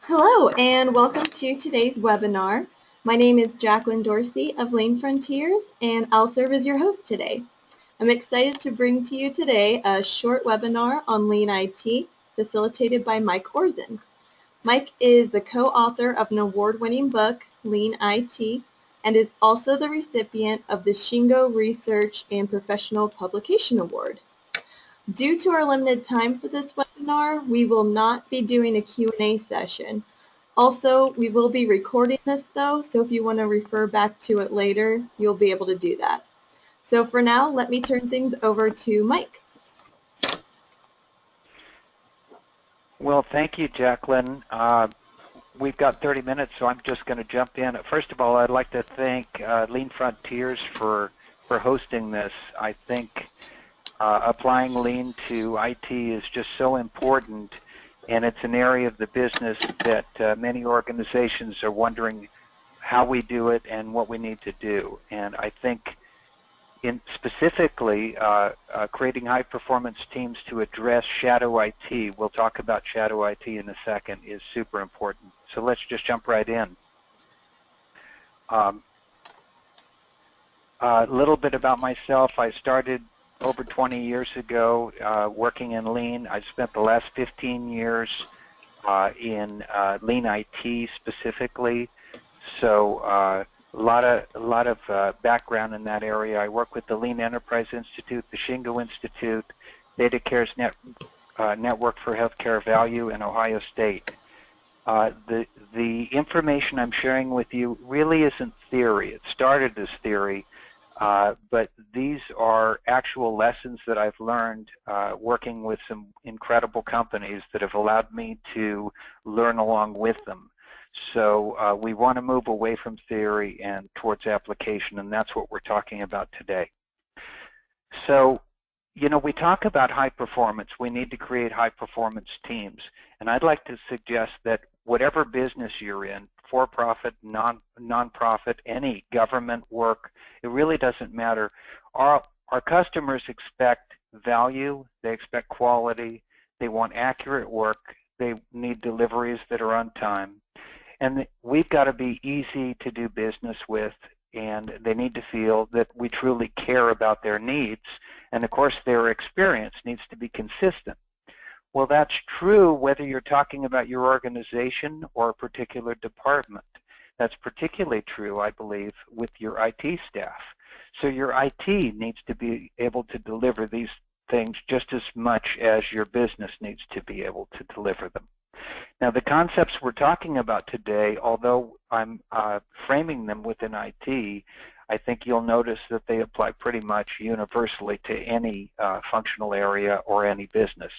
Hello and welcome to today's webinar. My name is Jacqueline Dorsey of Lean Frontiers and I'll serve as your host today. I'm excited to bring to you today a short webinar on Lean IT facilitated by Mike Orzen. Mike is the co-author of an award-winning book, Lean IT, and is also the recipient of the Shingo Research and Professional Publication Award. Due to our limited time for this webinar, we will not be doing a Q&A session. Also, we will be recording this though, so if you want to refer back to it later, you'll be able to do that. So for now, let me turn things over to Mike. Well, thank you, Jacqueline. We've got 30 minutes, so I'm just going to jump in. First of all, I'd like to thank Lean Frontiers for hosting this. I think applying Lean to IT is just so important, and it's an area of the business that many organizations are wondering how we do it and what we need to do. And I think specifically creating high-performance teams to address shadow IT, we'll talk about shadow IT in a second, is super important. So let's just jump right in. A little bit about myself. I started over 20 years ago working in Lean. I spent the last 15 years in Lean IT specifically. So a lot of background in that area. I work with the Lean Enterprise Institute, the Shingo Institute, DataCare's Network for Healthcare Value in Ohio State. The information I'm sharing with you really isn't theory. It started as theory, but these are actual lessons that I've learned working with some incredible companies that have allowed me to learn along with them. So we want to move away from theory and towards application, and that's what we're talking about today. So, you know, we talk about high performance. We need to create high performance teams. And I'd like to suggest that whatever business you're in, for-profit, non-profit, any government work, it really doesn't matter. Our customers expect value, they expect quality, they want accurate work, they need deliveries that are on time. And we've got to be easy to do business with, and they need to feel that we truly care about their needs. And of course, their experience needs to be consistent. Well, that's true whether you're talking about your organization or a particular department. That's particularly true, I believe, with your IT staff. So your IT needs to be able to deliver these things just as much as your business needs to be able to deliver them. Now, the concepts we're talking about today, although I'm framing them within IT, I think you'll notice that they apply pretty much universally to any functional area or any business.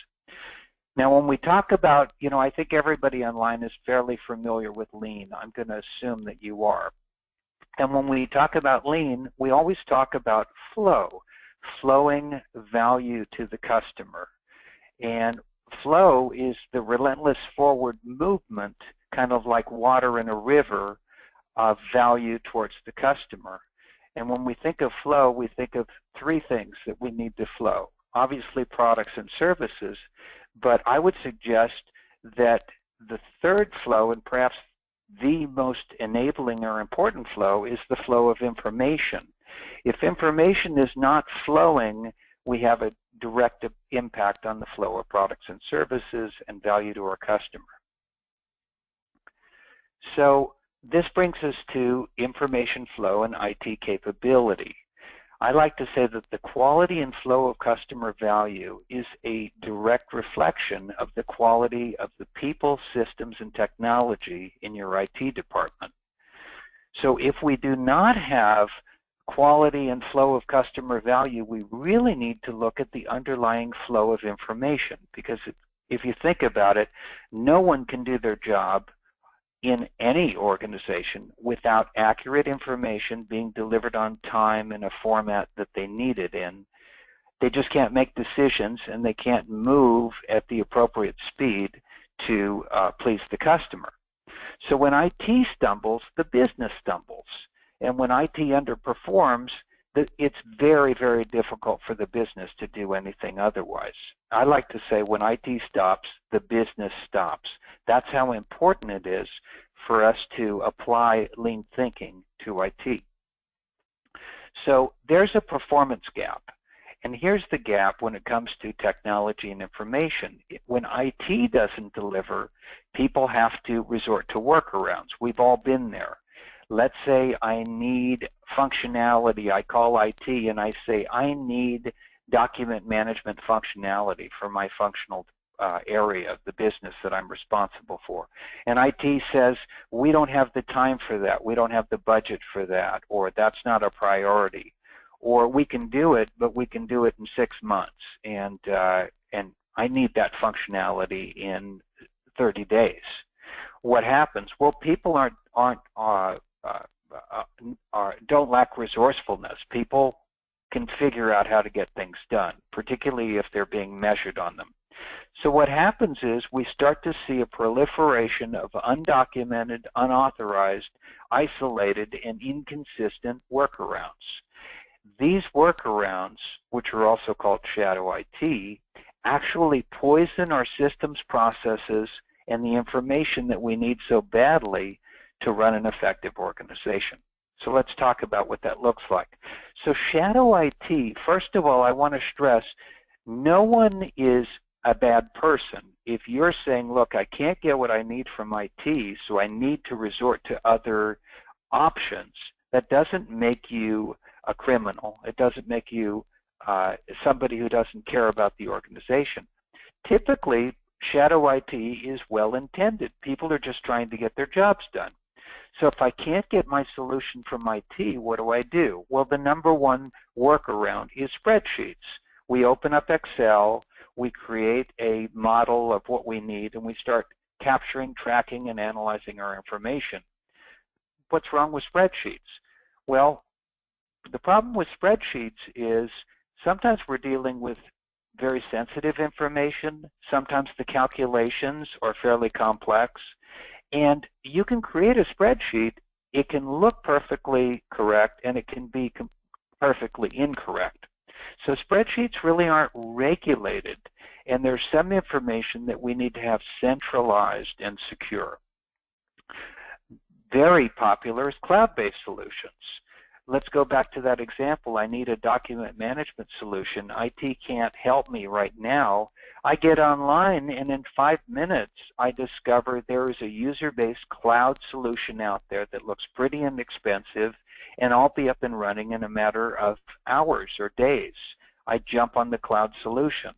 Now, when we talk about, you know, I think everybody online is fairly familiar with Lean. I'm going to assume that you are. And when we talk about Lean, we always talk about flow, flowing value to the customer. And flow is the relentless forward movement, kind of like water in a river, of value towards the customer. And when we think of flow, we think of three things that we need to flow. Obviously, products and services, but I would suggest that the third flow, and perhaps the most enabling or important flow, is the flow of information. If information is not flowing, we have a direct impact on the flow of products and services and value to our customer. So this brings us to information flow and IT capability. I like to say that the quality and flow of customer value is a direct reflection of the quality of the people, systems, and technology in your IT department. So if we do not have quality and flow of customer value, we really need to look at the underlying flow of information, because if you think about it, no one can do their job in any organization without accurate information being delivered on time in a format that they need it in. They just can't make decisions, and they can't move at the appropriate speed to please the customer. So when IT stumbles, the business stumbles. And when IT underperforms, it's very, very difficult for the business to do anything otherwise. I like to say when IT stops, the business stops. That's how important it is for us to apply lean thinking to IT. So there's a performance gap. And here's the gap when it comes to technology and information. When IT doesn't deliver, people have to resort to workarounds. We've all been there. Let's say I need functionality. I call IT and I say, I need document management functionality for my functional area of the business that I'm responsible for. And IT says, we don't have the time for that. We don't have the budget for that. Or that's not a priority. Or we can do it, but we can do it in 6 months. And I need that functionality in 30 days. What happens? Well, people don't lack resourcefulness. People can figure out how to get things done, particularly if they're being measured on them. So what happens is we start to see a proliferation of undocumented, unauthorized, isolated, and inconsistent workarounds. These workarounds, which are also called shadow IT, actually poison our systems, processes, and the information that we need so badly to run an effective organization. So let's talk about what that looks like. So shadow IT, first of all, I want to stress, no one is a bad person. If you're saying, look, I can't get what I need from IT, so I need to resort to other options, that doesn't make you a criminal. It doesn't make you somebody who doesn't care about the organization. Typically, shadow IT is well-intended. People are just trying to get their jobs done. So if I can't get my solution from IT, what do? Well, the number one workaround is spreadsheets. We open up Excel, we create a model of what we need, and we start capturing, tracking, and analyzing our information. What's wrong with spreadsheets? Well, the problem with spreadsheets is sometimes we're dealing with very sensitive information. Sometimes the calculations are fairly complex. And you can create a spreadsheet. It can look perfectly correct, and it can be perfectly incorrect. So spreadsheets really aren't regulated, and there's some information that we need to have centralized and secure. Very popular is cloud-based solutions. Let's go back to that example. I need a document management solution. IT can't help me right now. I get online, and in 5 minutes, I discover there is a user-based cloud solution out there that looks pretty inexpensive, and I'll be up and running in a matter of hours or days. I jump on the cloud solution.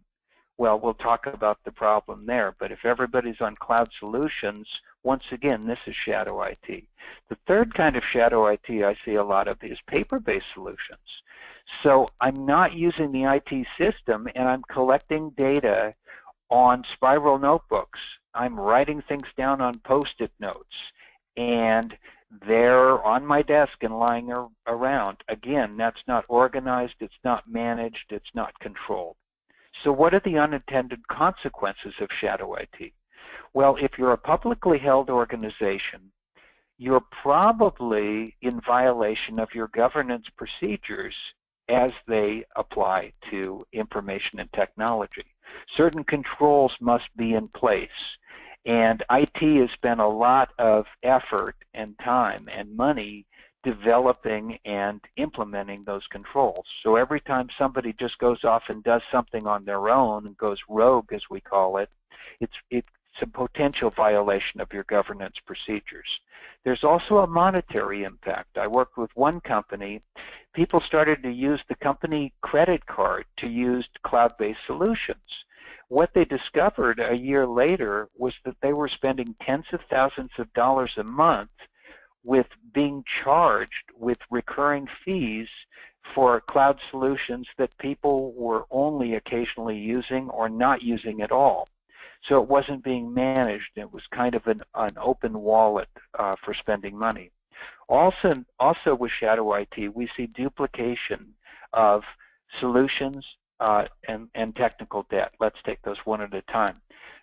Well, we'll talk about the problem there, but if everybody's on cloud solutions, once again, this is shadow IT. The third kind of shadow IT I see a lot of is paper-based solutions. So I'm not using the IT system, and I'm collecting data on spiral notebooks. I'm writing things down on Post-it notes, and they're on my desk and lying around. Again, that's not organized, it's not managed, it's not controlled. So what are the unintended consequences of shadow IT? Well, if you're a publicly held organization, you're probably in violation of your governance procedures as they apply to information and technology. Certain controls must be in place, and IT has spent a lot of effort and time and money developing and implementing those controls. So every time somebody just goes off and does something on their own and goes rogue, as we call it, it's a potential violation of your governance procedures. There's also a monetary impact. I worked with one company. People started to use the company credit card to use cloud-based solutions. What they discovered a year later was that they were spending tens of thousands of dollars a month with being charged with recurring fees for cloud solutions that people were only occasionally using or not using at all. So it wasn't being managed. It was kind of an open wallet for spending money. Also with shadow IT, we see duplication of solutions and technical debt. Let's take those one at a time.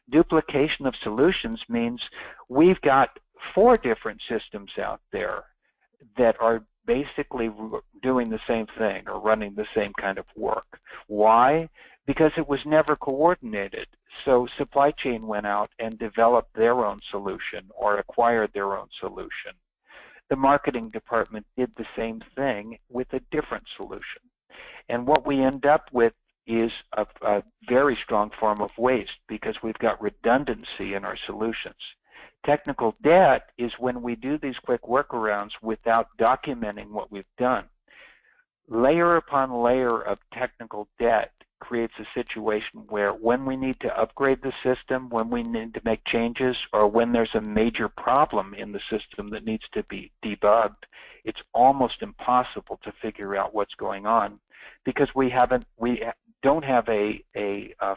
Duplication of solutions means we've got 4 different systems out there that are basically doing the same thing or running the same kind of work. Why? because it was never coordinated. So supply chain went out and developed their own solution or acquired their own solution. The marketing department did the same thing with a different solution. And what we end up with is a very strong form of waste because we've got redundancy in our solutions. Technical debt is when we do these quick workarounds without documenting what we've done. Layer upon layer of technical debt creates a situation where when we need to upgrade the system, when we need to make changes, or when there's a major problem in the system that needs to be debugged, it's almost impossible to figure out what's going on because we don't have a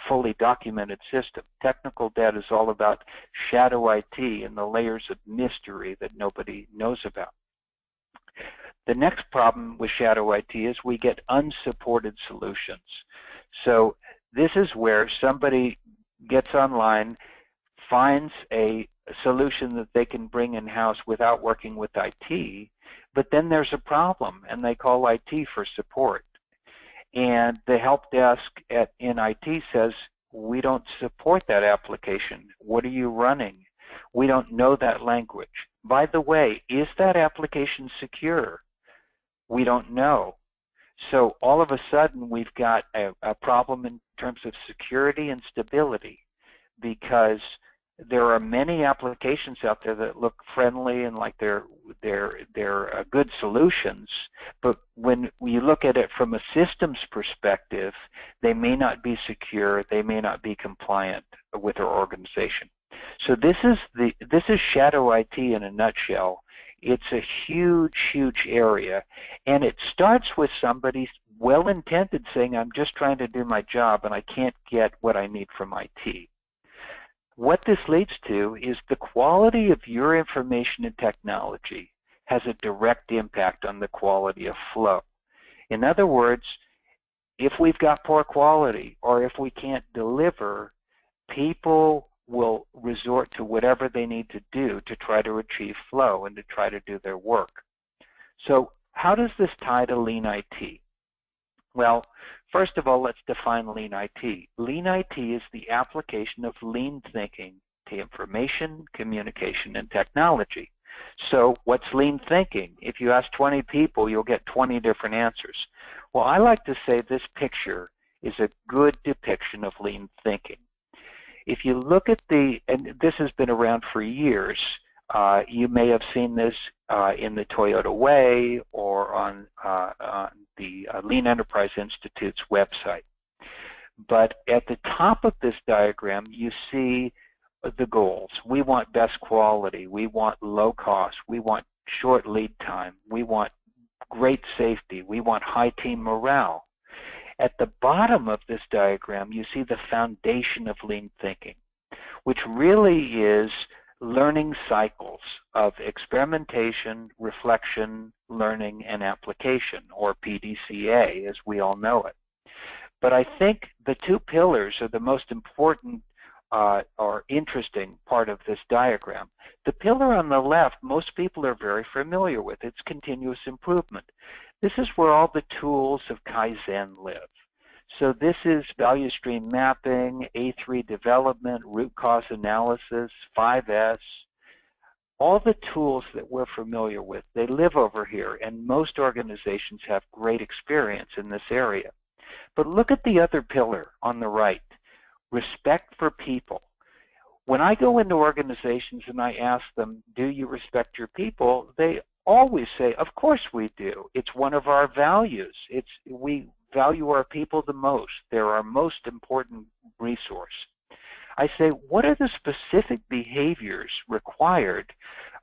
fully documented system. Technical debt is all about shadow IT and the layers of mystery that nobody knows about. The next problem with shadow IT is we get unsupported solutions. So this is where somebody gets online, finds a solution that they can bring in-house without working with IT, but then there's a problem and they call IT for support. And the help desk in IT says, we don't support that application. What are you running? We don't know that language. By the way, is that application secure? We don't know. So all of a sudden we've got a problem in terms of security and stability because there are many applications out there that look friendly and like they're good solutions, but when you look at it from a systems perspective, they may not be secure, they may not be compliant with our organization. So this is shadow IT in a nutshell. It's a huge, huge area, and it starts with somebody well-intended saying, I'm just trying to do my job and I can't get what I need from IT. What this leads to is the quality of your information and technology has a direct impact on the quality of flow. In other words, if we've got poor quality or if we can't deliver, people will resort to whatever they need to do to try to achieve flow and to try to do their work. So how does this tie to Lean IT? Well, first of all, let's define Lean IT. Lean IT is the application of lean thinking to information, communication, and technology. So what's lean thinking? If you ask 20 people, you'll get 20 different answers. Well, I like to say this picture is a good depiction of lean thinking. If you look at and this has been around for years, you may have seen this in the Toyota Way or on the Lean Enterprise Institute's website. But at the top of this diagram, you see the goals. We want best quality. We want low cost. We want short lead time. We want great safety. We want high team morale. At the bottom of this diagram, you see the foundation of lean thinking, which really is learning cycles of experimentation, reflection, learning, and application, or PDCA as we all know it. But I think the two pillars are the most important or interesting part of this diagram. The pillar on the left, most people are very familiar with. It's continuous improvement. This is where all the tools of Kaizen live. So this is value stream mapping, A3 development, root cause analysis, 5S, all the tools that we're familiar with. They live over here, and most organizations have great experience in this area. But look at the other pillar on the right, respect for people. When I go into organizations and I ask them, do you respect your people? They always say, of course we do. It's one of our values. We value our people the most. They're our most important resource. I say, what are the specific behaviors required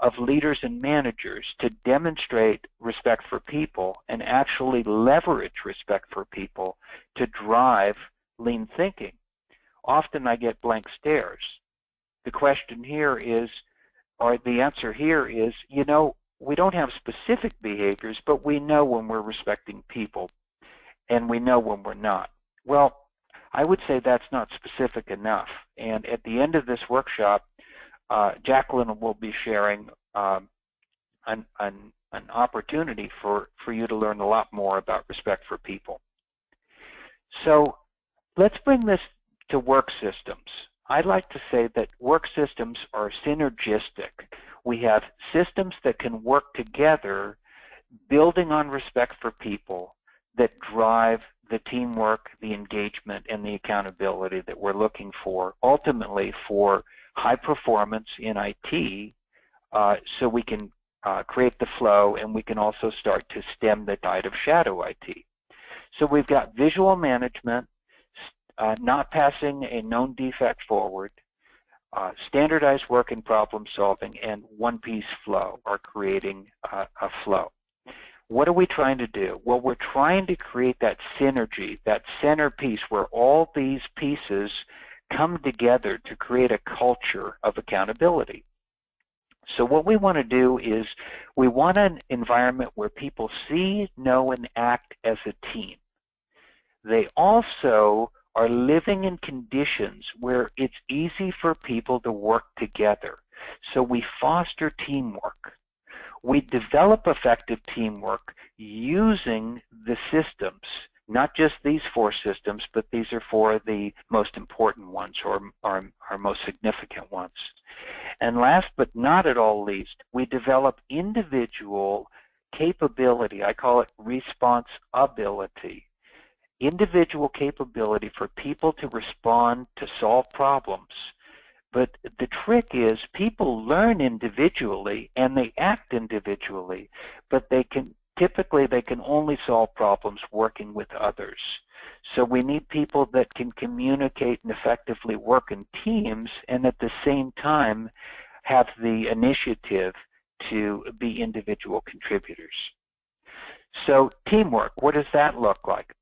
of leaders and managers to demonstrate respect for people and actually leverage respect for people to drive lean thinking? Often I get blank stares. The question here is, or the answer here is, you know, we don't have specific behaviors, but we know when we're respecting people, and we know when we're not. Well, I would say that's not specific enough. And at the end of this workshop, Jacqueline will be sharing an opportunity for you to learn a lot more about respect for people. So Let's bring this to work systems. I'd like to say that work systems are synergistic. We have systems that can work together, building on respect for people, that drive the teamwork, the engagement, and the accountability that we're looking for, ultimately for high performance in IT, so we can create the flow, and we can also start to stem the tide of shadow IT. So we've got visual management, not passing a known defect forward, standardized work and problem solving, and one-piece flow, or creating a flow. What are we trying to do? Well, we're trying to create that synergy, that centerpiece where all these pieces come together to create a culture of accountability. So what we want to do is we want an environment where people see, know, and act as a team. They also are living in conditions where it's easy for people to work together. So we foster teamwork. We develop effective teamwork using the systems, not just these 4 systems, but these are 4 of the most important ones, or our most significant ones. And last but not at all least, we develop individual capability. I call it responsibility. Individual capability for people to respond, to solve problems. But the trick is people learn individually and they act individually, but typically they can only solve problems working with others. So we need people that can communicate and effectively work in teams, and at the same time have the initiative to be individual contributors. So teamwork, what does that look like?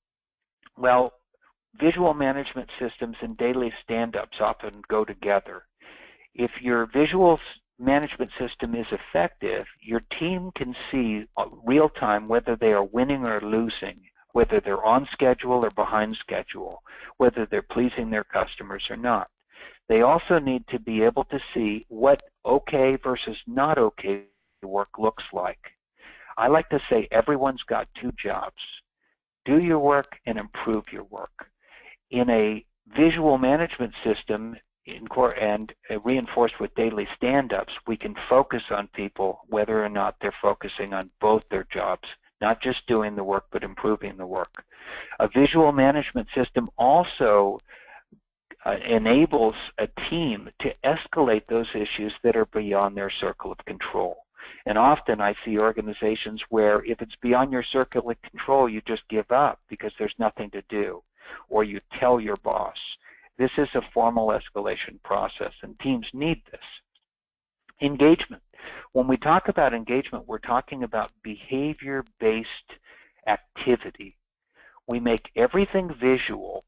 Well, visual management systems and daily stand-ups often go together. If your visual management system is effective, your team can see real-time whether they are winning or losing, whether they're on schedule or behind schedule, whether they're pleasing their customers or not. They also need to be able to see what okay versus not okay work looks like. I like to say everyone's got 2 jobs. Do your work and improve your work. In a visual management system and reinforced with daily stand-ups, we can focus on people whether or not they're focusing on both their jobs, not just doing the work but improving the work. A visual management system also enables a team to escalate those issues that are beyond their circle of control. And often I see organizations where if it's beyond your circle of control, you just give up because there's nothing to do, or you tell your boss. This is a formal escalation process, and teams need this. Engagement. When we talk about engagement, we're talking about behavior-based activity. We make everything visual,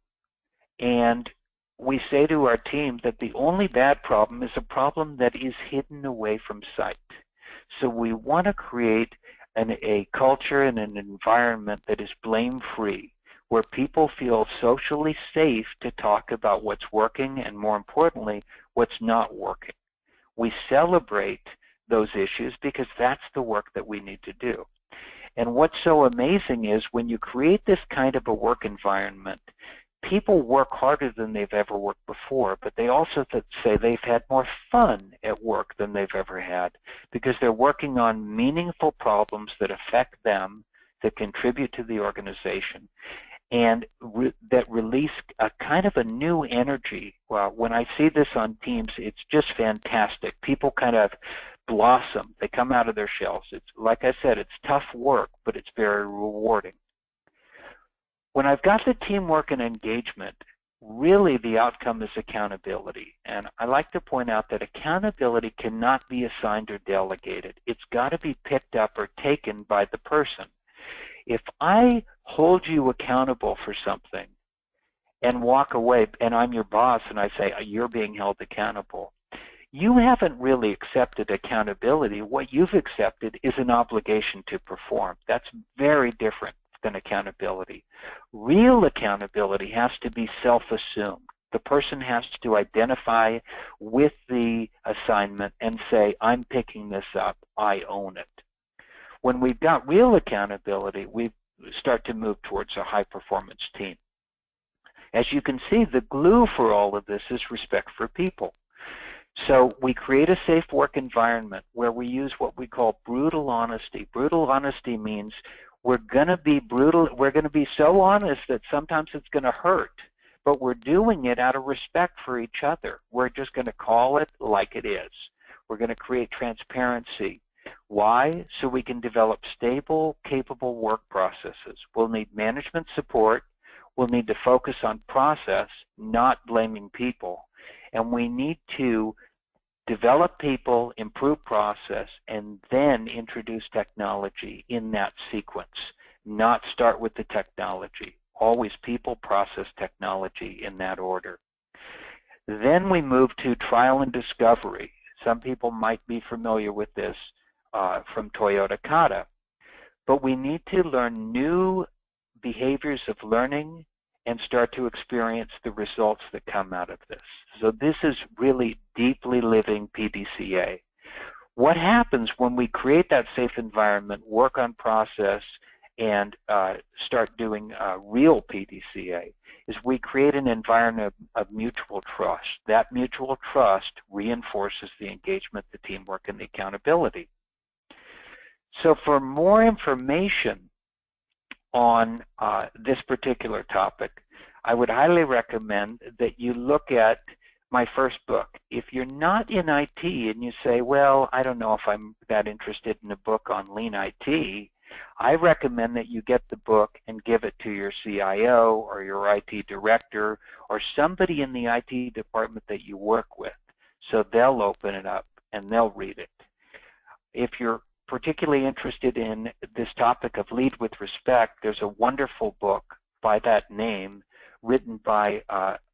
and we say to our team that the only bad problem is a problem that is hidden away from sight. So we want to create a culture and an environment that is blame-free, where people feel socially safe to talk about what's working and, more importantly, what's not working. We celebrate those issues because that's the work that we need to do. And what's so amazing is when you create this kind of a work environment, people work harder than they've ever worked before, but they also say they've had more fun at work than they've ever had because they're working on meaningful problems that affect them, that contribute to the organization, and that release a kind of a new energy. Well, when I see this on teams, it's just fantastic. People kind of blossom. They come out of their shells. It's, like I said, it's tough work, but it's very rewarding. When I've got the teamwork and engagement, really the outcome is accountability. And I like to point out that accountability cannot be assigned or delegated. It's got to be picked up or taken by the person. If I hold you accountable for something and walk away, and I'm your boss and I say, you're being held accountable, you haven't really accepted accountability. What you've accepted is an obligation to perform. That's very different than accountability. Real accountability has to be self-assumed. The person has to identify with the assignment and say, I'm picking this up, I own it. When we've got real accountability, we start to move towards a high-performance team. As you can see, the glue for all of this is respect for people. So we create a safe work environment where we use what we call brutal honesty. Brutal honesty means we're going to be brutal. We're going to be so honest that sometimes it's going to hurt, but we're doing it out of respect for each other. We're just going to call it like it is. We're going to create transparency. Why? So we can develop stable, capable work processes. We'll need management support. We'll need to focus on process, not blaming people. And we need to develop people, improve process, and then introduce technology in that sequence, not start with the technology. Always people, process, technology in that order. Then we move to trial and discovery. Some people might be familiar with this from Toyota Kata. But we need to learn new behaviors of learning and start to experience the results that come out of this. So this is really deeply living PDCA. What happens when we create that safe environment, work on process, and start doing real PDCA is we create an environment of mutual trust. That mutual trust reinforces the engagement, the teamwork, and the accountability. So for more information on this particular topic, I would highly recommend that you look at my first book. If you're not in IT and you say, well, I don't know if I'm that interested in a book on lean IT, I recommend that you get the book and give it to your CIO or your IT director or somebody in the IT department that you work with, so they'll open it up and they'll read it. If you're particularly interested in this topic of lead with respect, there's a wonderful book by that name written by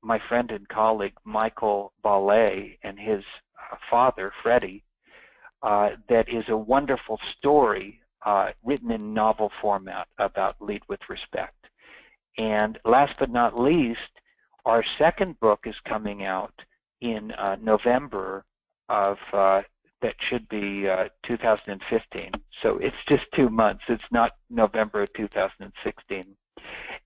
my friend and colleague Michael Ballet and his father, Freddie, that is a wonderful story written in novel format about lead with respect. And last but not least, our second book is coming out in November of that should be 2015. So it's just 2 months. It's not November of 2016.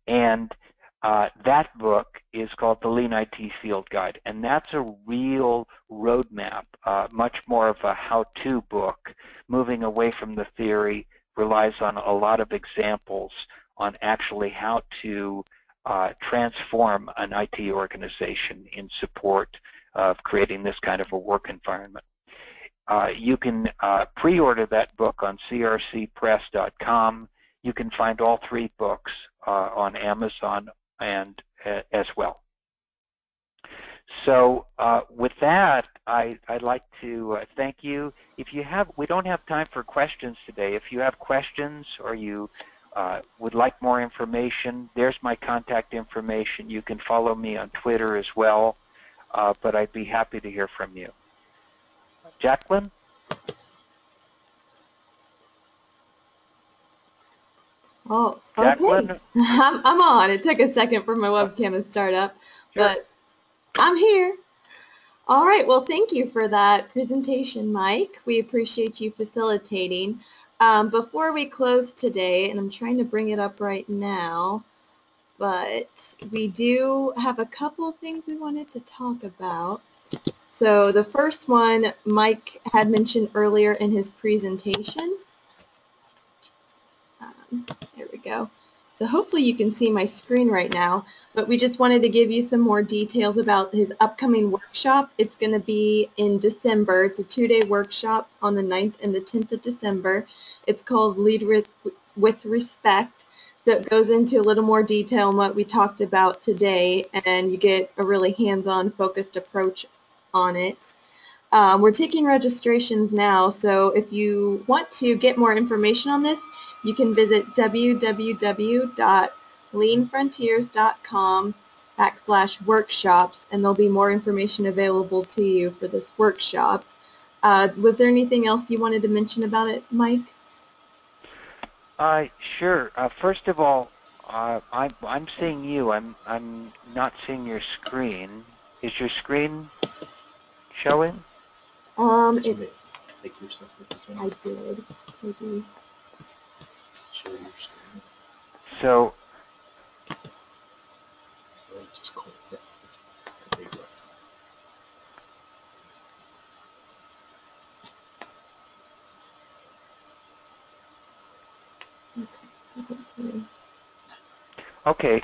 And that book is called The Lean IT Field Guide. And that's a real roadmap, much more of a how-to book, moving away from the theory, relies on a lot of examples on actually how to transform an IT organization in support of creating this kind of a work environment. You can pre-order that book on crcpress.com. You can find all 3 books on Amazon and as well. So with that, I'd like to thank you. If you have, we don't have time for questions today. If you have questions or you would like more information, there's my contact information. You can follow me on Twitter as well, but I'd be happy to hear from you. Jacqueline? Oh, okay. Jacqueline? I'm on. It took a second for my webcam to start up, but I'm here. All right. Well, thank you for that presentation, Mike. We appreciate you facilitating. Before we close today, and I'm trying to bring it up right now, but we do have a couple things we wanted to talk about. So the first one Mike had mentioned earlier in his presentation. There we go. So hopefully you can see my screen right now, but we just wanted to give you some more details about his upcoming workshop. It's going to be in December. It's a 2-day workshop on the 9th and the 10th of December. It's called Lead with Respect. So it goes into a little more detail on what we talked about today, and you get a really hands-on focused approach on it. We're taking registrations now, so if you want to get more information on this, you can visit www.leanfrontiers.com/workshops, and there'll be more information available to you for this workshop. Was there anything else you wanted to mention about it, Mike? Sure. First of all, I'm seeing you. I'm not seeing your screen. Is your screen showing? I did. Maybe. So Okay.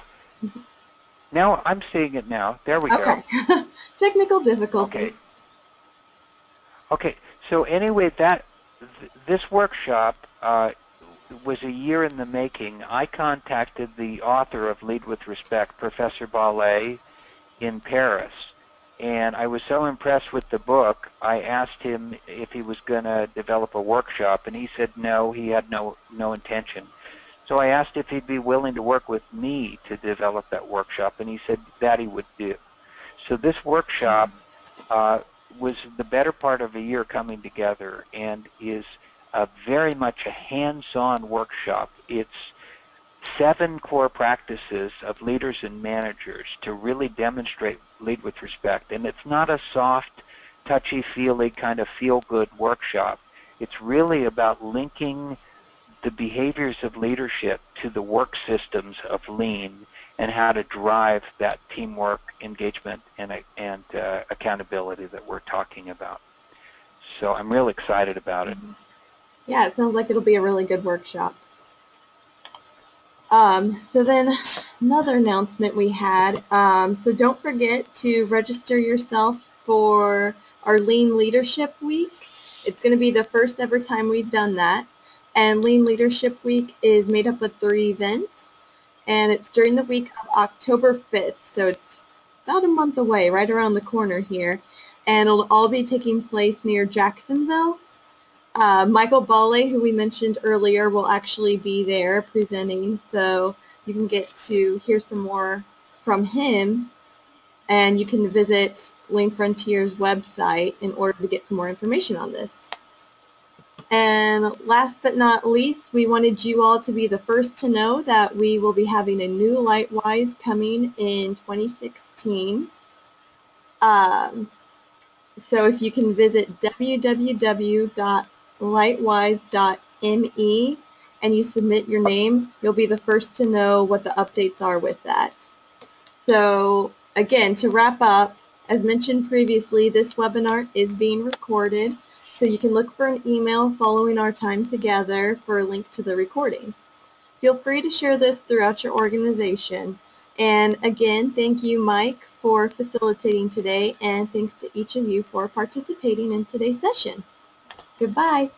Now I'm seeing it now. There we go. Okay. Technical difficulties. Okay. Okay. So anyway, this workshop was a year in the making. I contacted the author of Lead with Respect, Professor Ballet, in Paris, and I was so impressed with the book, I asked him if he was going to develop a workshop, and he said no, he had no intention. So I asked if he'd be willing to work with me to develop that workshop, and he said that he would do. So this workshop was the better part of a year coming together and is very much a hands-on workshop. It's 7 core practices of leaders and managers to really demonstrate lead with respect. And it's not a soft, touchy-feely kind of feel-good workshop. It's really about linking the behaviors of leadership to the work systems of Lean and how to drive that teamwork, engagement, and accountability that we're talking about. So I'm real excited about it. Yeah, it sounds like it'll be a really good workshop. So then another announcement we had, so don't forget to register yourself for our Lean Leadership Week. It's going to be the first ever time we've done that. And Lean Leadership Week is made up of 3 events, and it's during the week of October 5th, so it's about a month away, right around the corner here, and it'll all be taking place near Jacksonville. Michael Ballet, who we mentioned earlier, will actually be there presenting, so you can get to hear some more from him, and you can visit Lean Frontier's website in order to get some more information on this. And last but not least, we wanted you all to be the first to know that we will be having a new Lightwise coming in 2016. So if you can visit www.lightwise.me and you submit your name, you'll be the first to know what the updates are with that. So again, to wrap up, as mentioned previously, this webinar is being recorded, so you can look for an email following our time together for a link to the recording. Feel free to share this throughout your organization. And again, thank you, Mike, for facilitating today, and thanks to each of you for participating in today's session. Goodbye.